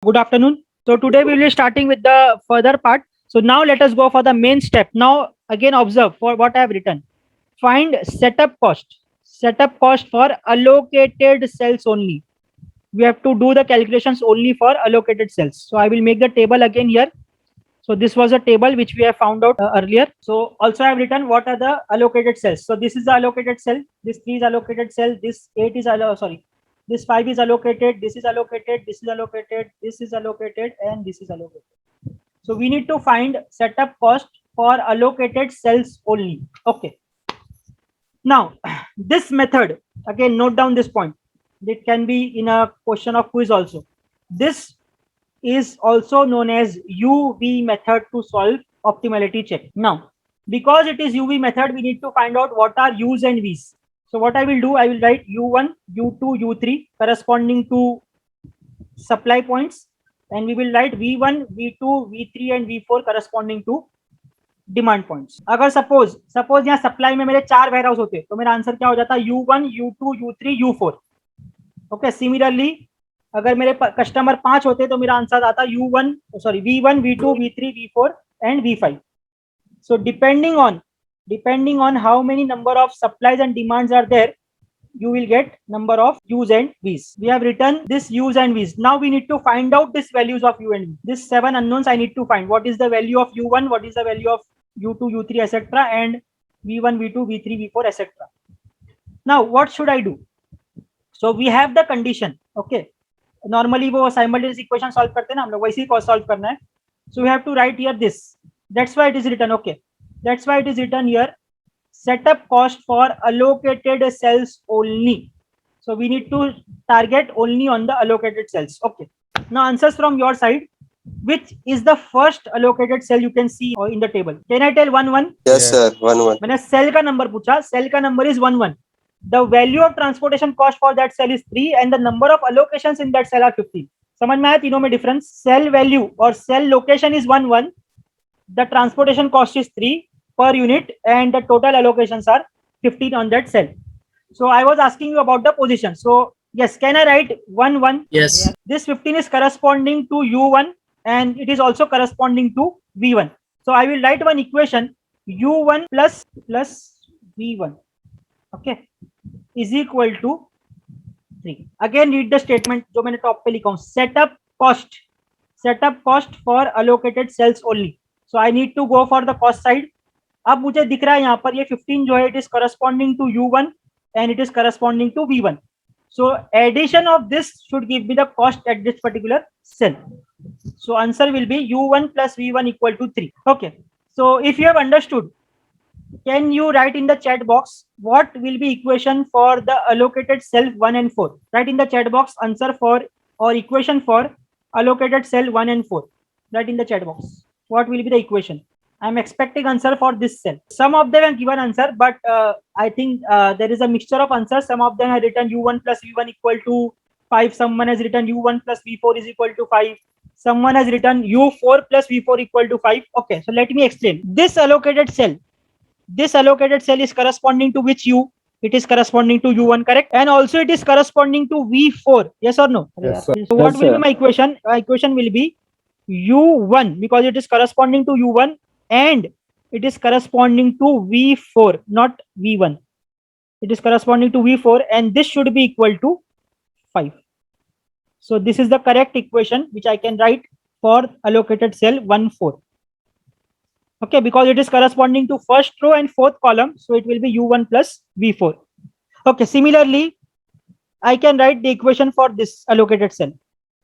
Good afternoon. So today we will be starting with the further part. So now let us go for the main step. Now again observe for what I have written. Find setup cost. Setup cost for allocated cells only. We have to do the calculations only for allocated cells. So I will make the table again here. So this was a table which we have found out earlier. So also I have written what are the allocated cells. So this is the allocated cell. This 3 is allocated cell. This 8 is sorry. This 5 is allocated. This is allocated. This is allocated. This is allocated, and this is allocated. So we need to find setup cost for allocated cells only. Okay. Now this method, again note down this point. It can be in a question of quiz also. This is also known as UV method to solve optimality check. Now, because it is UV method, we need to find out what are U's and V's. So what I will do, I will write U1, U2, U3 corresponding to supply points, and we will write V1, V2, V3 and V4 corresponding to demand points. अगर suppose यहाँ supply में मेरे 4 ware house होते तो मेरा answer क्या हो जाता U1, U2, U3, U4. Okay. Similarly अगर मेरे कस्टमर 5 होते तो मेरा आंसर आता V1, V2, V3, V4 and V5. So depending on how many number of supplies and demands are there, you will get number of U's and V's. We have written this U's and V's. Now we need to find out this values of U and V. This 7 unknowns I need to find. What is the value of U1? What is the value of U2, U3, etc. and V1, V2, V3, V4, etc. Now what should I do? So we have the condition. Okay. Normally वो simultaneous equation solve करते हैं ना हम लोग, वैसे ही solve करना है. So we have to write here this. That's why it is written. Okay. That's why it is written here. Setup cost for allocated cells only. So we need to target only on the allocated cells. Okay. Now answers from your side. Which is the first allocated cell you can see in the table? Can I tell 1 1? Yes, sir. 1 1. मैंने cell का number पूछा. Cell का number is 1 1. The value of transportation cost for that cell is 3 and the number of allocations in that cell are 15. समझ में आया तीनों में difference? Cell value or cell location is 1 1. The transportation cost is 3 per unit and the total allocations are 15 on that cell. So I was asking you about the position. So yes, can I write 1 1? Yes. This 15 is corresponding to U1 and it is also corresponding to V1. So I will write one equation U1 plus V1. Okay, is equal to 3. Again read the statement जो मैंने top पे लिखा हूँ. Setup cost for allocated cells only. So I need to go for the cost side. अब मुझे दिख रहा है यहाँ पर ये 15 जो है it is corresponding to U1 and it is corresponding to V1. So addition of this should give me the cost at this particular cell. So answer will be U1 plus V1 equal to 3. Okay. So if you have understood, can you write in the chat box what will be equation for the allocated cell 1 and 4? Write in the chat box answer for or equation for allocated cell 1 and 4. Write in the chat box. What will be the equation? I am expecting answer for this cell. Some of them have given answer, but I think there is a mixture of answers. Some of them have written U1 plus V1 equal to 5. Someone has written U1 plus V4 is equal to 5. Someone has written U4 plus V4 equal to 5. Okay, so let me explain. This allocated cell is corresponding to which U? It is corresponding to U1, correct? And also it is corresponding to V4. Yes or no? Yes, sir. So what will be my equation? My equation will be U1 because it is corresponding to U1 and it is corresponding to V4, not V1. It is corresponding to V4 and this should be equal to 5. So this is the correct equation which I can write for allocated cell 1 4. Okay, because it is corresponding to first row and fourth column, so it will be U1 plus V4. Okay, similarly, I can write the equation for this allocated cell.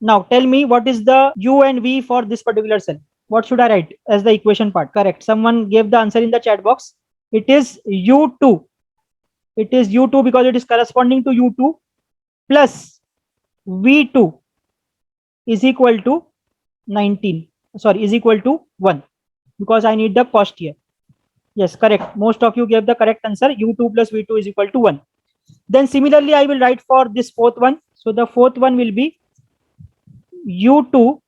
Now tell me what is the U and V for this particular cell. What should I write as the equation part? Correct. Someone gave the answer in the chat box. It is U2. It is U2 because it is corresponding to U2 plus V2 is equal to 19. Sorry, is equal to 1 because I need the cost here. Yes, correct. Most of you gave the correct answer. U2 plus V2 is equal to 1. Then similarly, I will write for this fourth one. So the fourth one will be U2.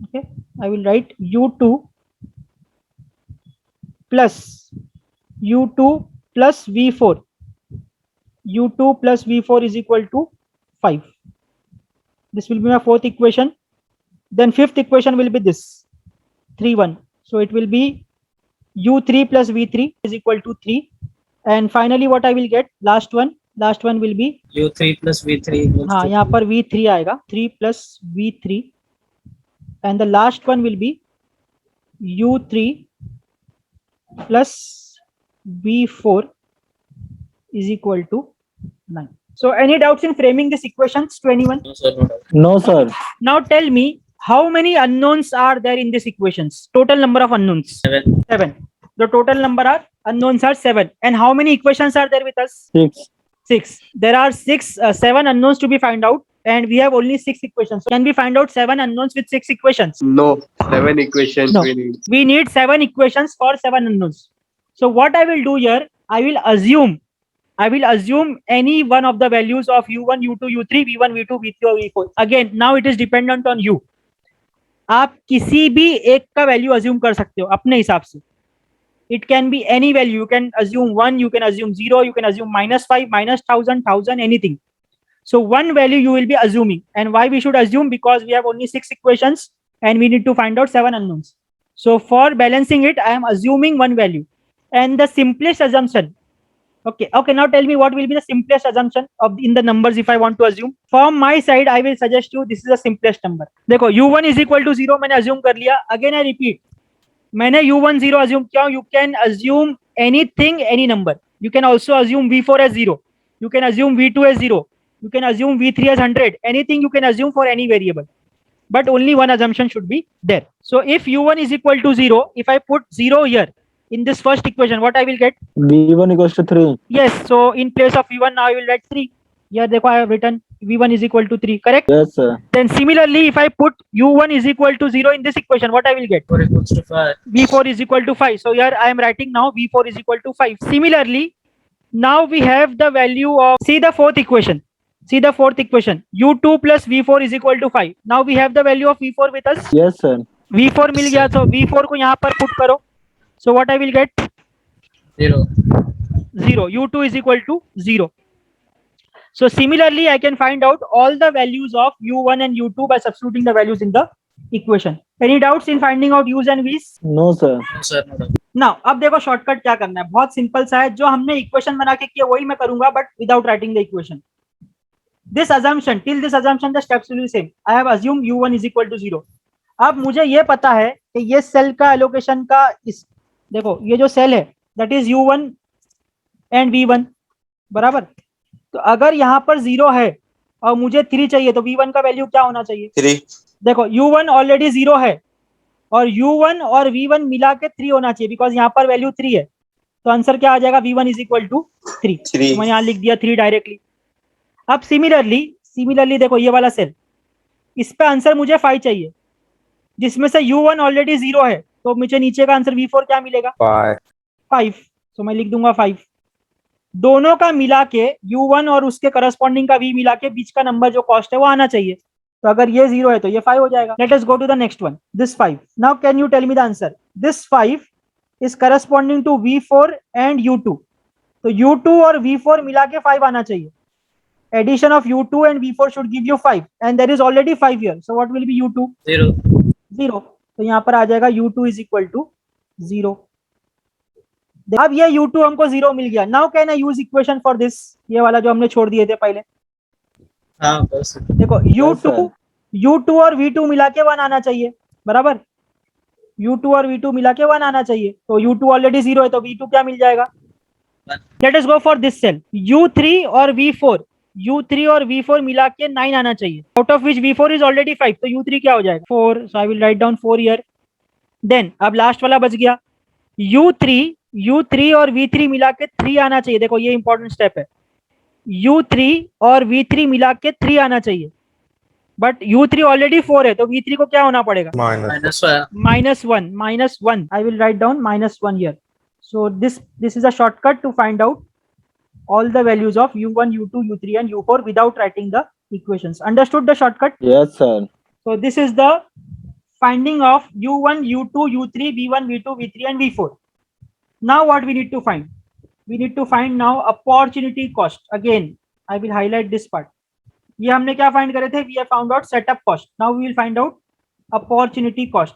Okay, I will write U2 plus U2 plus V4. U2 plus V4 is equal to 5. This will be my fourth equation. Then fifth equation will be this 3 1. So it will be u3 plus v3 is equal to 3. And finally what I will get, last one will be u3 plus v3 equals हाँ to यहाँ पर v3 आएगा 3 plus v3 and the last one will be u3 plus v4 is equal to 9. So any doubts in framing these equations to anyone? no, sir, no doubt. No, sir. Now tell me how many unknowns are there in these equations? Total number of unknowns? 7. 7. The total number of unknowns are 7. And how many equations are there with us? 6. 6. There are 7 unknowns to be found out, and we have only 6 equations. So can we find out 7 unknowns with 6 equations? No, 7 equations No. we need. We need 7 equations for 7 unknowns. So what I will do here, I will assume any one of the values of u1, u2, u3, v1, v2, v3 or v4. Again, now it is dependent on you. आप किसी भी एक का value assume कर सकते हो अपने हिसाब से. It can be any value. You can assume 1, you can assume 0, you can assume -5, -1000, 1000, anything. So one value you will be assuming. And why we should assume? Because we have only 6 equations and we need to find out 7 unknowns. So for balancing it, I am assuming one value. And the simplest assumption. Okay, now tell me what will be the simplest assumption in the numbers if I want to assume. From my side, I will suggest you this is the simplest number. देखो u1 is equal to 0 मैंने assume कर लिया. Again I repeat. मैंने u1 0 assume किया. You can assume anything, any number. You can also assume v4 as 0. You can assume v2 as 0. You can assume v3 as 100. Anything you can assume for any variable. But only one assumption should be there. So if u1 is equal to 0, if I put 0 here in this first equation, what I will get? V1 equals to 3. Yes. So in place of v1 now I will write 3. Here देखो I have written v1 is equal to 3. Correct? Yes, sir. Then similarly, if I put u1 is equal to 0 in this equation, what I will get? 4 equals to 5. v4 is equal to 5. So here I am writing now v4 is equal to 5. Similarly, now we have the value of, see the fourth equation. u2 plus v4 is equal to 5. Now we have the value of v4 with us. Yes, sir. v4 मिल गया. So v4 को यहाँ पर put करो. So what I will get? 0. 0. u2 is equal to 0. So similarly, I can find out all the values of u1 and u2 by substituting the values in the equation. Any doubts in finding out u's and v's? No, sir. No, sir, no doubt. Now, अब देखो shortcut क्या करना है. बहुत simple सा है. जो हमने इक्वेशन बना के किया वही मैं करूंगा, but without writing the equation. This assumption, till this assumption the steps will be same. I have assumed u1 is equal to 0. अब मुझे ये पता है कि ये सेल का एलोकेशन का इस, देखो ये जो सेल है that is u1 and v1 बराबर. तो अगर यहाँ पर 0 है और मुझे 3 चाहिए तो v1 का वैल्यू क्या होना चाहिए? 3. देखो u1 ऑलरेडी 0 है और u1 और v1 मिला के 3 होना चाहिए, बिकॉज यहाँ पर वैल्यू 3 है. तो आंसर क्या आ जाएगा? v1 is equal to 3. तो मैं यहाँ लिख दिया 3 डायरेक्टली. अब सिमिलरली देखो ये वाला सेल, इस पे आंसर मुझे 5 चाहिए, जिसमें से u1 ऑलरेडी 0 है. तो मुझे नीचे का आंसर v4 क्या मिलेगा? 5. तो मैं लिख दूंगा 5. दोनों का मिला के u1 और उसके करस्पॉन्डिंग का v मिला के बीच का नंबर जो कॉस्ट है वो आना चाहिए. तो अगर ये 0 है तो ये 5 हो जाएगा. Let us go to the next one. This 5. Now can you tell me the answer? This 5 is corresponding to v4 and u2. तो u2 और v4 मिला के 5 आना चाहिए. Addition of u2 and v4 should give you 5, and there is already 5 here. So what will be u2? 0. तो यहाँ पर आ जाएगा u2 is equal to 0. अब ये u2 हमको 0 मिल गया. Now can I use equation for this? ये वाला जो हमने छोड़ दिए थे पहले. हाँ, बस. देखो u2 और v2 मिला के 1 आना चाहिए, बराबर. u2 और v2 मिला के 1 आना चाहिए. तो u2 ऑलरेडी 0 है तो v2 क्या मिल जाएगा? Let us go for this cell. u3 और v4 मिला के 9 आना चाहिए, out of which v4 is already 5. तो u3 क्या हो जाएगा? 4. So I will write down 4 here. Then अब लास्ट वाला बच गया. u3 और v3 मिला के 3 आना चाहिए. देखो ये इंपॉर्टेंट स्टेप है. u3 और v3 मिला के 3 आना चाहिए, बट u3 ऑलरेडी 4 है तो v3 को क्या होना पड़ेगा? -1. I will write down -1 here. So this is a shortcut to find out all the values of u1, u2, u3 and u4 without writing the equations. Understood the shortcut? Yes, sir. So this is the finding of u1, u2, u3, v1, v2, v3 and v4. Now what we need to find? We need to find now opportunity cost. Again, I will highlight this part. ये हमने क्या find करे थे? We have found out setup cost. Now we will find out opportunity cost.